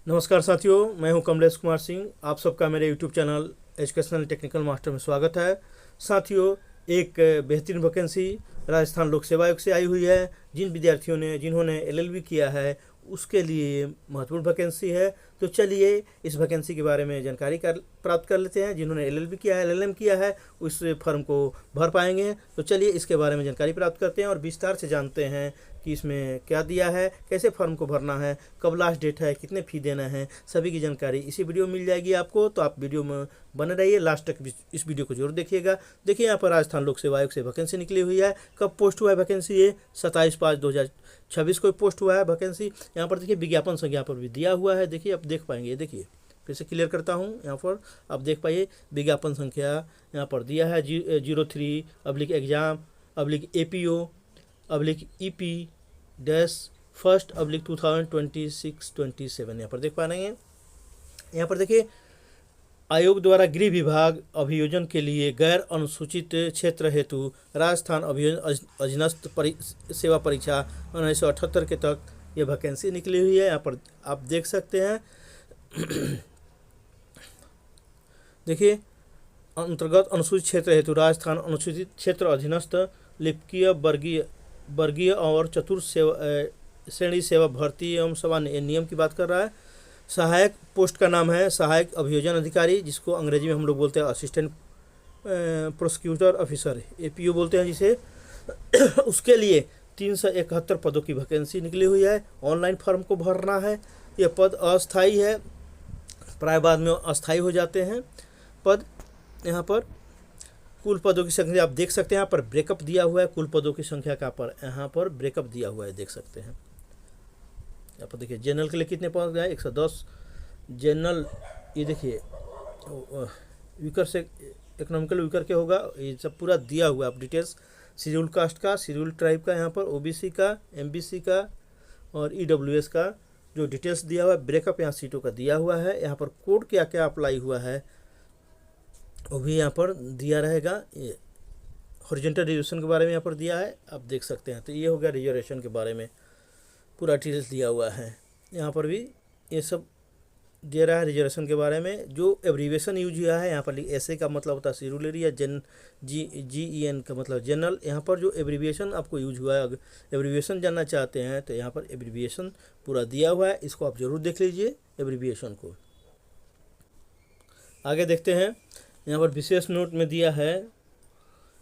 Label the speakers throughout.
Speaker 1: नमस्कार साथियों, मैं हूं कमलेश कुमार सिंह। आप सबका मेरे YouTube channel educational technical master में स्वागत है। साथियों, एक बेहतरीन वैकेंसी राजस्थान लोक सेवा आयोग से आई हुई है। जिन विद्यार्थियों ने जिन्होंने एलएलबी किया है उसके लिए ये महत्वपूर्ण वैकेंसी है। तो चलिए इस वैकेंसी के बारे में जानकारी प्राप्त कर लेते हैं। जिन्होंने एलएलबी किया है, एलएलएम किया है, उस फॉर्म को भर पाएंगे। तो चलिए इसके बारे में जानकारी प्राप्त करते हैं और विस्तार से जानते हैं कि इसमें क्या दिया है, कैसे फॉर्म को भरना है, कब लास्ट डेट है, कितने फ़ी देना है, सभी की जानकारी इसी वीडियो में मिल जाएगी आपको। तो आप वीडियो में बने रहिए, लास्ट तक इस वीडियो को जरूर देखिएगा। देखिए यहाँ पर राजस्थान लोक सेवा आयोग से वैकेंसी निकली हुई है। कब पोस्ट हुआ है वैकेंसी? ये 27/5/2026 को पोस्ट हुआ है वैकेंसी। यहाँ पर देखिए विज्ञापन संख्या पर भी दिया हुआ है। देखिए आप देख पाएंगे, देखिए फिर से क्लियर करता हूँ। यहाँ पर आप देख पाइए विज्ञापन संख्या यहाँ पर दिया है 03/APO/EP-1/2026-27 यहाँ पर देख पा रहे हैं। यहाँ पर देखिए आयोग द्वारा गृह विभाग अभियोजन के लिए गैर अनुसूचित क्षेत्र हेतु राजस्थान अभियोजन अधीनस्थ सेवा परीक्षा 1978 के तक ये वैकेंसी निकली हुई है। यहाँ पर आप देख सकते हैं। देखिए अंतर्गत अनुसूचित क्षेत्र हेतु राजस्थान अनुसूचित क्षेत्र अधीनस्थ लिपिकीय वर्गीय और चतुर्थ श्रेणी सेवा भर्ती एवं सामान्य नियम की बात कर रहा है। सहायक पोस्ट का नाम है सहायक अभियोजन अधिकारी, जिसको अंग्रेजी में हम लोग बोलते हैं असिस्टेंट प्रोसिक्यूटर ऑफिसर, एपीओ बोलते हैं जिसे। उसके लिए 371 पदों की वैकेंसी निकली हुई है। ऑनलाइन फॉर्म को भरना है। यह पद अस्थायी है, प्राय बाद में अस्थायी हो जाते हैं पद। यहाँ पर कुल पदों की संख्या आप देख सकते हैं। यहाँ पर ब्रेकअप दिया हुआ है कुल पदों की संख्या का, पर यहाँ पर ब्रेकअप दिया हुआ है, देख सकते हैं। यहाँ पर देखिए जनरल के लिए कितने पद हैं, 110 जनरल। ये देखिए विकर से इकोनॉमिकल विकर के होगा, ये सब पूरा दिया हुआ है आप डिटेल्स। शेड्यूल कास्ट का, शेड्यूल ट्राइब का, यहाँ पर ओबीसी का, एमबीसी का और ईडब्ल्यूएस का जो डिटेल्स दिया हुआ है। ब्रेकअप यहाँ सीटों का दिया हुआ है। यहाँ पर कोड क्या क्या अप्लाई हुआ है वो भी यहाँ पर दिया रहेगा। ये हॉरिजॉन्टल रिजर्वेशन के बारे में यहाँ पर दिया है, आप देख सकते हैं। तो ये हो गया रिजर्वेशन के बारे में पूरा डिटेल्स दिया हुआ है। यहाँ पर भी ये सब दे रहा है रिजर्वेशन के बारे में। जो एब्रीवेशन यूज हुआ है यहाँ पर ऐसे का मतलब होता है शेड्यूल एरिया, GEN का मतलब जनरल। यहाँ पर जो एब्रीविएशन आपको यूज हुआ है, अगर एब्रीविएशन जानना चाहते हैं तो यहाँ पर एब्रीविएशन पूरा दिया हुआ है, इसको आप जरूर देख लीजिए एब्रीविएशन को। आगे देखते हैं। यहाँ पर विशेष नोट में दिया है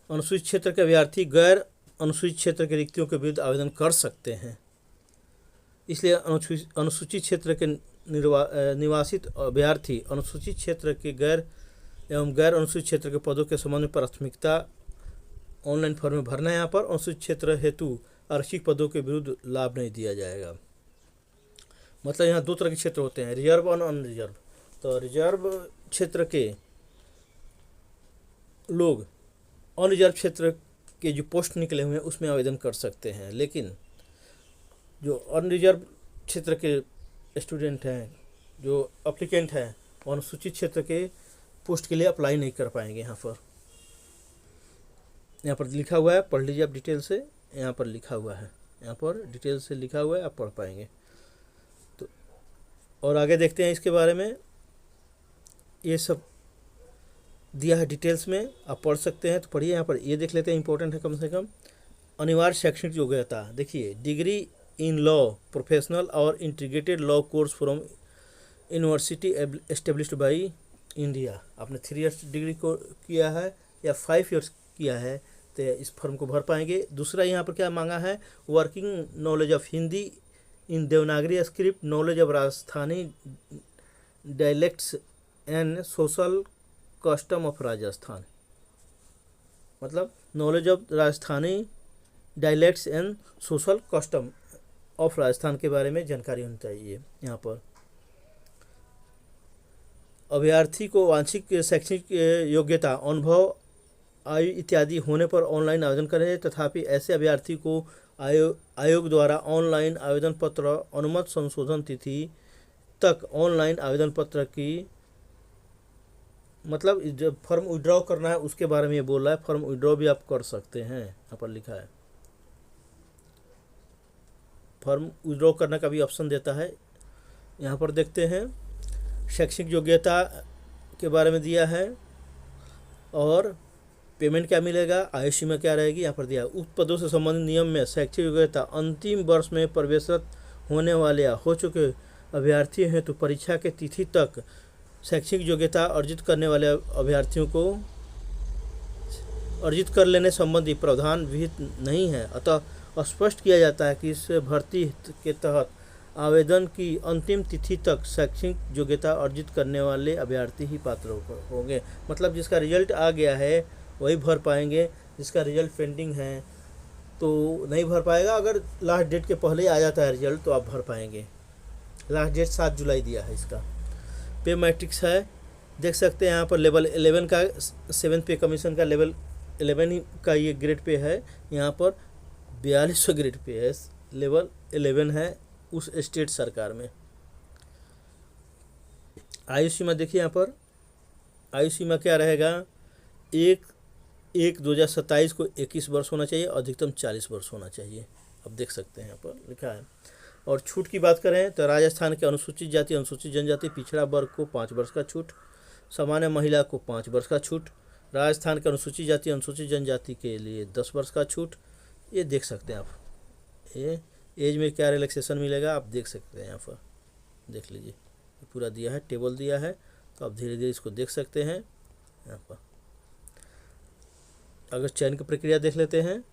Speaker 1: अनुसूचित क्षेत्र के अभ्यर्थी गैर अनुसूचित क्षेत्र के रिक्तियों के विरुद्ध आवेदन कर सकते हैं। इसलिए अनुसूचित क्षेत्र के निवासित अभ्यर्थी अनुसूचित क्षेत्र के गैर अनुसूचित क्षेत्र के पदों के संबंध में प्राथमिकता ऑनलाइन फॉर्म में भरना है। यहाँ पर अनुसूचित क्षेत्र हेतु आरक्षित पदों के विरुद्ध लाभ नहीं दिया जाएगा। मतलब यहाँ दो तरह के क्षेत्र होते हैं, रिजर्व और अन रिजर्व। तो रिजर्व क्षेत्र के लोग अनरिजर्व क्षेत्र के जो पोस्ट निकले हुए हैं उसमें आवेदन कर सकते हैं, लेकिन जो अनरिजर्व क्षेत्र के स्टूडेंट हैं, जो अप्लीकेंट हैं, अनुसूचित क्षेत्र के पोस्ट के लिए अप्लाई नहीं कर पाएंगे। यहाँ पर लिखा हुआ है, पढ़ लीजिए आप डिटेल से। यहाँ पर लिखा हुआ है, यहाँ पर डिटेल से लिखा हुआ है, आप पढ़ पाएंगे। तो और आगे देखते हैं इसके बारे में। ये सब दिया है डिटेल्स में, आप पढ़ सकते हैं, तो पढ़िए। यहाँ पर ये देख लेते हैं, इंपॉर्टेंट है कम से कम। अनिवार्य शैक्षणिक योग्यता देखिए, डिग्री इन लॉ प्रोफेशनल और integrated law course from university established by India. आपने 3 ईयर्स डिग्री को किया है या 5 ईयर्स किया है तो इस फॉर्म को भर पाएंगे। दूसरा यहाँ पर क्या मांगा है, working knowledge of Hindi in Devanagari script, knowledge of Rajasthani dialects and social custom of Rajasthan. मतलब knowledge of Rajasthani dialects and social custom of Rajasthan के बारे में जानकारी होनी चाहिए। यहाँ पर अभ्यर्थी को वांछित शैक्षणिक योग्यता, अनुभव, आयु इत्यादि होने पर ऑनलाइन आवेदन करें। तथापि ऐसे अभ्यर्थी को आयोग द्वारा ऑनलाइन आवेदन पत्र अनुमत संशोधन तिथि तक ऑनलाइन आवेदन पत्र की, मतलब जब फॉर्म विड्रॉ करना है उसके बारे में ये बोल रहा है। फॉर्म विड्रॉ भी आप कर सकते हैं, यहाँ पर लिखा है। फॉर्म विड्रॉ करने का भी ऑप्शन देता है। यहाँ पर देखते हैं शैक्षिक योग्यता के बारे में दिया है और पेमेंट क्या मिलेगा, आयु सीमा क्या रहेगी, यहाँ पर दिया है। उक्त पदों से संबंधित नियम में शैक्षिक योग्यता अंतिम वर्ष में प्रवेशरत होने वाले या हो चुके अभ्यर्थी हैं तो परीक्षा के तिथि तक शैक्षिक योग्यता अर्जित करने वाले अभ्यर्थियों को अर्जित कर लेने संबंधी प्रावधान विहित नहीं है। अतः स्पष्ट किया जाता है कि इस भर्ती के तहत आवेदन की अंतिम तिथि तक शैक्षिक योग्यता अर्जित करने वाले अभ्यर्थी ही पात्र होंगे। मतलब जिसका रिजल्ट आ गया है वही भर पाएंगे, जिसका रिजल्ट पेंडिंग है तो नहीं भर पाएगा। अगर लास्ट डेट के पहले ही आ जाता है रिजल्ट तो आप भर पाएंगे। लास्ट डेट 7 जुलाई दिया है इसका। पे मैट्रिक्स है, देख सकते हैं यहाँ पर लेवल 11 का 7th पे कमीशन का लेवल 11 का ये ग्रेड पे है। यहाँ पर 4200 ग्रेड पे है, लेवल 11 है उस स्टेट सरकार में। आयु सीमा देखिए यहाँ पर, आयु सीमा क्या रहेगा, 1/1/2027 को 21 वर्ष होना चाहिए, अधिकतम 40 वर्ष होना चाहिए। अब देख सकते हैं यहाँ पर लिखा है। और छूट की बात करें तो राजस्थान के अनुसूचित जाति अनुसूचित जनजाति पिछड़ा वर्ग को 5 वर्ष का छूट, सामान्य महिला को 5 वर्ष का छूट, राजस्थान के अनुसूचित जाति अनुसूचित जनजाति के लिए 10 वर्ष का छूट। ये देख सकते हैं आप, ये एज में क्या रिलैक्सेशन मिलेगा आप देख सकते हैं यहाँ पर, देख लीजिए पूरा दिया है, टेबल दिया है, तो आप धीरे धीरे इसको देख सकते हैं यहाँ पर। अगर चयन की प्रक्रिया देख लेते हैं,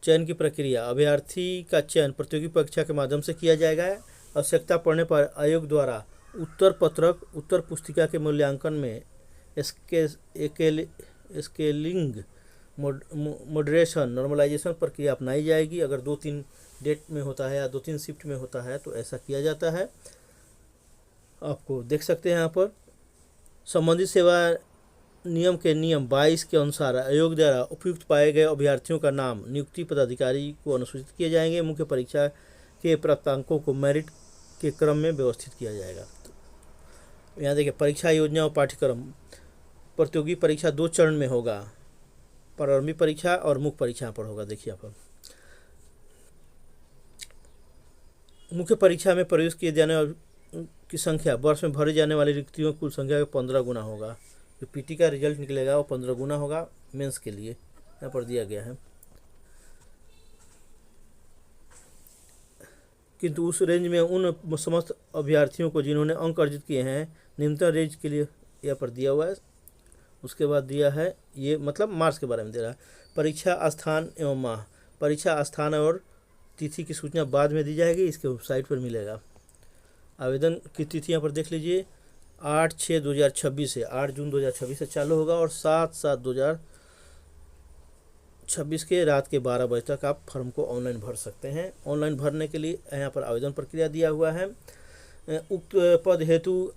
Speaker 1: चयन की प्रक्रिया, अभ्यर्थी का चयन प्रतियोगी परीक्षा के माध्यम से किया जाएगा। आवश्यकता पड़ने पर आयोग द्वारा उत्तर पत्रक उत्तर पुस्तिका के मूल्यांकन में स्केलिंग मॉडरेशन नॉर्मलाइजेशन प्रक्रिया अपनाई जाएगी। अगर 2-3 डेट में होता है या 2-3 शिफ्ट में होता है तो ऐसा किया जाता है। आपको देख सकते हैं यहाँ पर संबंधित सेवा नियम के नियम 22 के अनुसार आयोग द्वारा उपयुक्त पाए गए अभ्यर्थियों का नाम नियुक्ति पदाधिकारी को अनुसूचित किए जाएंगे। मुख्य परीक्षा के प्राप्तांकों को मेरिट के क्रम में व्यवस्थित किया जाएगा। यहाँ देखिए परीक्षा योजना और पाठ्यक्रम, प्रतियोगी परीक्षा 2 चरण में होगा, प्रारंभिक परीक्षा और मुख्य परीक्षा पर होगा। देखिए यहाँ पर मुख्य परीक्षा में प्रवेश किए जाने की संख्या वर्ष में भरे जाने वाली रिक्तियों की कुल संख्या का 15 गुना होगा। जो पीटी का रिजल्ट निकलेगा वो 15 गुना होगा मेंस के लिए, यहाँ पर दिया गया है। किंतु उस रेंज में उन समस्त अभ्यर्थियों को जिन्होंने अंक अर्जित किए हैं निम्नतम रेंज के लिए यहाँ पर दिया हुआ है। उसके बाद दिया है ये मतलब मार्क्स के बारे में दे रहा है। परीक्षा स्थान एवं माह, परीक्षा स्थान और तिथि की सूचना बाद में दी जाएगी, इसके वेबसाइट पर मिलेगा। आवेदन की तिथि यहाँ पर देख लीजिए, 8/6/2026 से 8 जून 2026 से चालू होगा और 7/7/2026 के रात के 12 बजे तक आप फॉर्म को ऑनलाइन भर सकते हैं। ऑनलाइन भरने के लिए यहाँ पर आवेदन प्रक्रिया दिया हुआ है। उक्त पद हेतु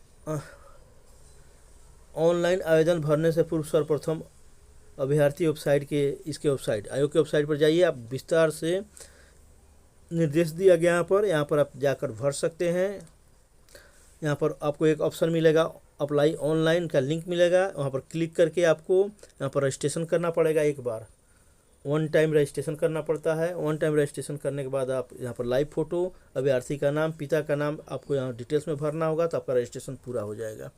Speaker 1: ऑनलाइन आवेदन भरने से पूर्व सर्वप्रथम अभ्यर्थी वेबसाइट के वेबसाइट आयोग के वेबसाइट पर जाइए। आप विस्तार से निर्देश दिया गया यहाँ पर आप जाकर भर सकते हैं। यहाँ पर आपको एक ऑप्शन मिलेगा अप्लाई ऑनलाइन का लिंक मिलेगा, वहाँ पर क्लिक करके आपको यहाँ पर रजिस्ट्रेशन करना पड़ेगा। एक बार 1 टाइम रजिस्ट्रेशन करना पड़ता है। 1 टाइम रजिस्ट्रेशन करने के बाद आप यहाँ पर लाइव फ़ोटो, अभ्यर्थी का नाम, पिता का नाम आपको यहाँ डिटेल्स में भरना होगा, तो आपका रजिस्ट्रेशन पूरा हो जाएगा।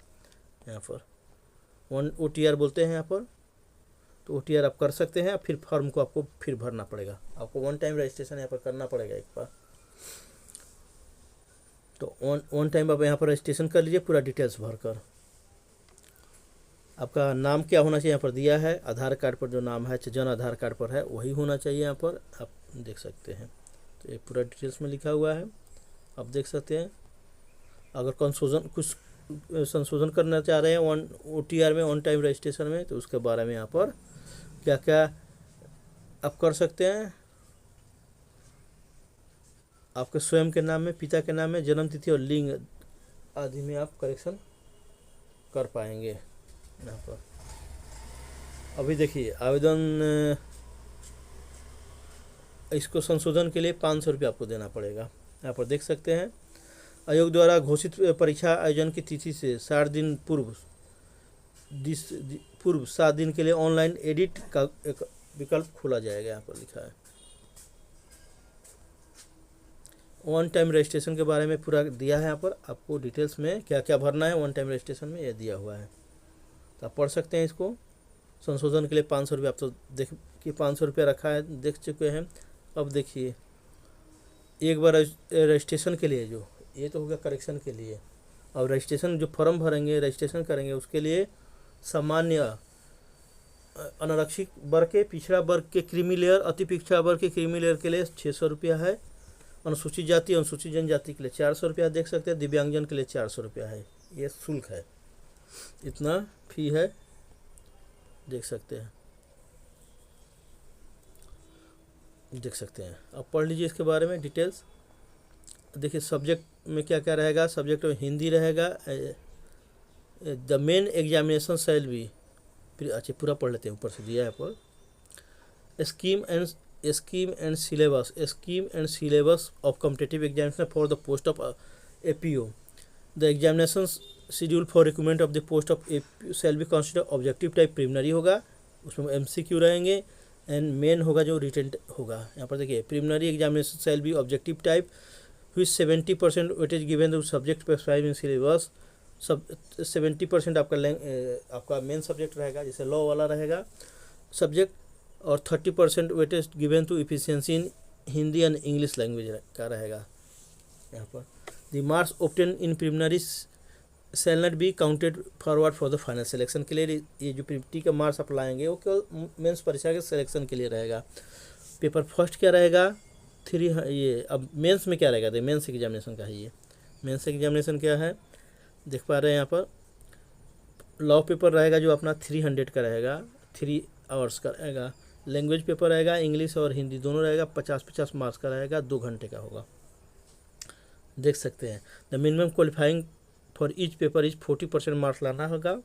Speaker 1: यहाँ पर OTR बोलते हैं यहाँ पर, तो OTR आप कर सकते हैं। फिर फॉर्म को आपको फिर भरना पड़ेगा, आपको 1 टाइम रजिस्ट्रेशन यहाँ पर करना पड़ेगा एक बार। तो 1 टाइम आप यहाँ पर रजिस्ट्रेशन कर लीजिए पूरा डिटेल्स भरकर। आपका नाम क्या होना चाहिए यहाँ पर दिया है, आधार कार्ड पर जो नाम है जन आधार कार्ड पर है वही होना चाहिए, यहाँ पर आप देख सकते हैं। तो ये पूरा डिटेल्स में लिखा हुआ है, आप देख सकते हैं। अगर कुछ संशोधन करना चाह रहे हैं OTR में 1 टाइम रजिस्ट्रेशन में, तो उसके बारे में यहाँ पर क्या क्या आप कर सकते हैं। आपके स्वयं के नाम में, पिता के नाम में, जन्म तिथि और लिंग आदि में आप करेक्शन कर पाएंगे यहाँ पर। अभी देखिए आवेदन, इसको संशोधन के लिए 500 रुपये आपको देना पड़ेगा। यहाँ पर देख सकते हैं आयोग द्वारा घोषित परीक्षा आयोजन की तिथि से 60 दिन पूर्व 7 दिन के लिए ऑनलाइन एडिट का एक विकल्प खोला जाएगा, यहाँ पर लिखा है। वन टाइम रजिस्ट्रेशन के बारे में पूरा दिया है यहाँ पर, आपको डिटेल्स में क्या क्या भरना है वन टाइम रजिस्ट्रेशन में यह दिया हुआ है, तो आप पढ़ सकते हैं इसको। संशोधन के लिए 500 रुपये, आप तो देख कि 500 रुपये रखा है, देख चुके हैं। अब देखिए एक बार रजिस्ट्रेशन के लिए, जो ये तो हो गया करेक्शन के लिए, अब रजिस्ट्रेशन जो फॉर्म भरेंगे रजिस्ट्रेशन करेंगे उसके लिए सामान्य अनारक्षित वर्ग के, पिछड़ा वर्ग के क्रीमी लेयर, अति पिछड़ा वर्ग के क्रीमी लेयर के लिए 600 रुपया है, अनुसूचित जाति अनुसूचित जनजाति के लिए 400 रुपया देख सकते हैं, दिव्यांगजन के लिए 400 रुपया है, ये शुल्क है, इतना फी है, देख सकते हैं, देख सकते हैं। अब पढ़ लीजिए इसके बारे में डिटेल्स। देखिए सब्जेक्ट में क्या क्या रहेगा, सब्जेक्ट में हिंदी रहेगा। The main examination shall B, अच्छा पूरा पढ़ लेते हैं, ऊपर से दिया है पर scheme and syllabus of competitive examination for the post of APO। The examination schedule for recruitment of the post of APO shall be consider objective type preliminary होगा, उसमें MCQ रहेंगे, एंड मेन होगा जो रिटन होगा। यहाँ पर देखिए preliminary examination shall B objective type which 70% weightage given the subject prescribed in syllabus. सब 70% आपका मेन सब्जेक्ट रहेगा, जैसे लॉ वाला रहेगा सब्जेक्ट, और 30% weightage given to efficiency in Hindi and English language का रहेगा। यहाँ पर the marks obtain in preliminary shall not be counted forward for the final selection के लिए, ये जो प्रिलिमिनरी का मार्क्स आप लाएंगे वो केवल मेंस परीक्षा के सिलेक्शन के लिए रहेगा। पेपर फर्स्ट क्या रहेगा 3, ये अब मेंस में क्या रहेगा, देखिए मेंस एग्जामिनेशन का है, ये मेंस एग्जामिनेशन क्या है देख पा रहे हैं यहाँ पर। लॉ पेपर रहेगा जो अपना 300 का रहेगा, 3 आवर्स का रहेगा। लैंग्वेज पेपर रहेगा इंग्लिश और हिंदी दोनों रहेगा, 50-50 मार्क्स का रहेगा, 2 घंटे का होगा, देख सकते हैं। The minimum qualifying for each paper is 40% marks लाना होगा।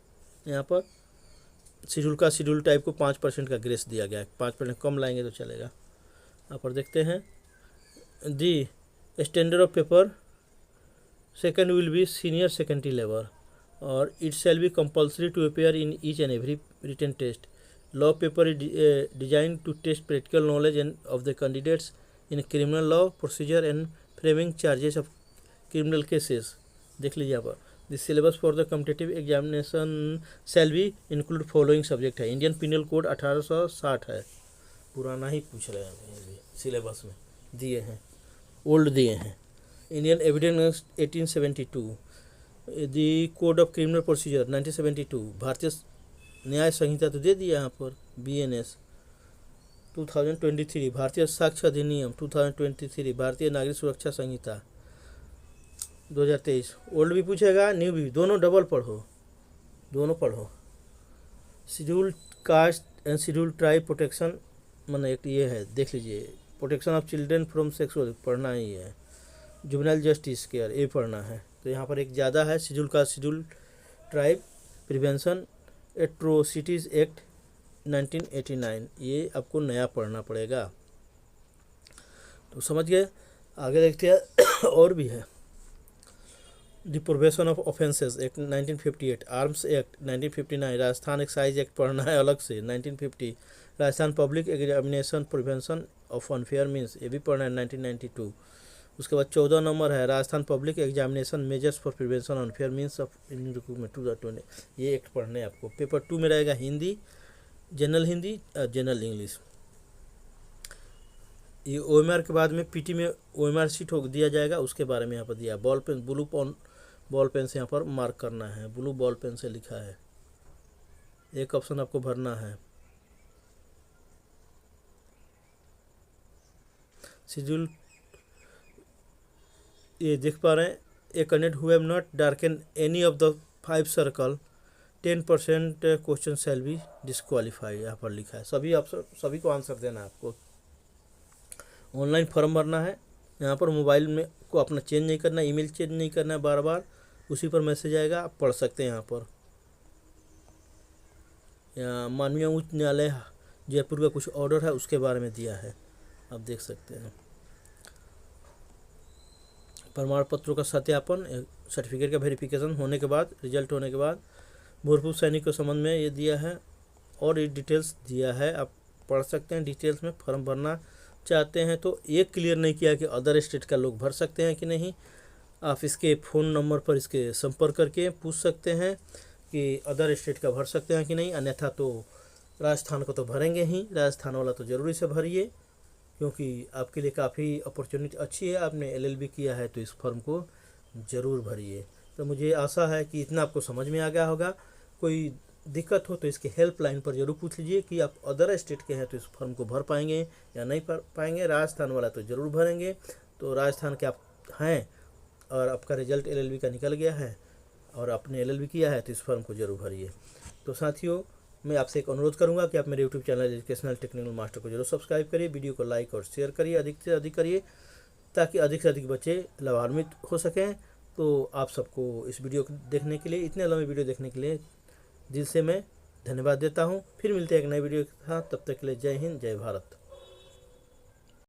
Speaker 1: यहाँ पर शेड्यूल टाइप को 5% का ग्रेस दिया गया है, 5% कम लाएंगे तो चलेगा। यहाँ पर देखते हैं the standard of paper second will be senior secondary level और it shall be compulsory to appear in each and every written test. Law paper is design to test practical knowledge and of the candidates in criminal law procedure and framing charges of criminal cases. देख लीजिए यहाँ पर the syllabus for the competitive examination shall be include following subject है। Indian penal code 1860 है, पुराना ही पूछ रहे हैं, ये भी सिलेबस में दिए हैं, ओल्ड दिए हैं। Indian evidence 1872, the code of criminal procedure 1972, भारतीय न्याय संहिता तो दे दिया यहाँ पर, BNS 2023, भारतीय साक्ष्य अधिनियम 2023, भारतीय नागरिक सुरक्षा संहिता 2023। ओल्ड भी पूछेगा न्यू भी, दोनों डबल पढ़ो, दोनों पढ़ो। Schedule caste and schedule tribe protection, मैंने एक ये है देख लीजिए, protection of children from sexual पढ़ना ही है, जुवेनाइल जस्टिस केयर ये पढ़ना है। तो यहाँ पर एक ज़्यादा है, schedule caste schedule tribe prevention atrocities act 1989, ये आपको नया पढ़ना पड़ेगा। तो समझ गए, आगे देखते हैं और भी है। The prohibition of offences act 1958, arms act 1959, Rajasthan excise act पढ़ना है अलग से 1950, Rajasthan public examination prevention of unfair means ये भी पढ़ना है 1992। उसके बाद 14 नंबर है Rajasthan public examination measures for prevention unfair means of in recruitment 2020, ये एक्ट पढ़ने आपको। पेपर 2 में रहेगा हिंदी, जनरल हिंदी और जनरल इंग्लिश। ये OMR के बाद में PT में OMR शीट हो दिया जाएगा, उसके बारे में यहाँ पर दिया। Ball pen, blue ball pen से यहाँ पर मार्क करना है, ब्लू बॉल पेन से लिखा है, एक ऑप्शन आपको भरना है। शेड्यूल ये देख पा रहे हैं, a candidate who have not darken any of the 5 circle 10% question shall be disqualify, यहाँ पर लिखा है। सभी ऑप्शन, सभी को आंसर देना है आपको। ऑनलाइन फॉर्म भरना है, यहाँ पर मोबाइल में को अपना चेंज नहीं करना, ईमेल चेंज नहीं करना है, बार बार उसी पर मैसेज आएगा, आप पढ़ सकते हैं। यहाँ पर माननीय उच्च न्यायालय जयपुर का कुछ ऑर्डर है उसके बारे में दिया है, आप देख सकते हैं। प्रमाण पत्रों का सत्यापन, सर्टिफिकेट का वेरिफिकेशन होने के बाद, रिजल्ट होने के बाद भूतपूर्व सैनिक के संबंध में ये दिया है और ये डिटेल्स दिया है, आप पढ़ सकते हैं। डिटेल्स में फॉर्म भरना चाहते हैं तो ये क्लियर नहीं किया कि अदर स्टेट का लोग भर सकते हैं कि नहीं। आप इसके फ़ोन नंबर पर इसके संपर्क करके पूछ सकते हैं कि अदर स्टेट का भर सकते हैं कि नहीं, अन्यथा तो राजस्थान को तो भरेंगे ही। राजस्थान वाला तो ज़रूरी से भरिए, क्योंकि आपके लिए काफ़ी अपॉर्चुनिटी अच्छी है। आपने एलएलबी किया है तो इस फॉर्म को ज़रूर भरिए। तो मुझे आशा है कि इतना आपको समझ में आ गया होगा। कोई दिक्कत हो तो इसके हेल्पलाइन पर ज़रूर पूछ लीजिए कि आप अदर स्टेट के हैं तो इस फॉर्म को भर पाएंगे या नहीं भर पाएंगे। राजस्थान वाला तो ज़रूर भरेंगे। तो राजस्थान के आप हैं और आपका रिजल्ट एलएलबी का निकल गया है और आपने एलएलबी किया है तो इस फॉर्म को ज़रूर भरिए। तो साथियों, मैं आपसे एक अनुरोध करूंगा कि आप मेरे YouTube channel educational technical master को जरूर सब्सक्राइब करिए, वीडियो को लाइक और शेयर करिए, अधिक से अधिक करिए, ताकि अधिक से अधिक बच्चे लाभान्वित हो सकें। तो आप सबको इस वीडियो को देखने के लिए, इतने लंबे वीडियो देखने के लिए दिल से मैं धन्यवाद देता हूँ। फिर मिलते हैं एक नए वीडियो के साथ, तब तक के लिए जय हिंद, जय भारत।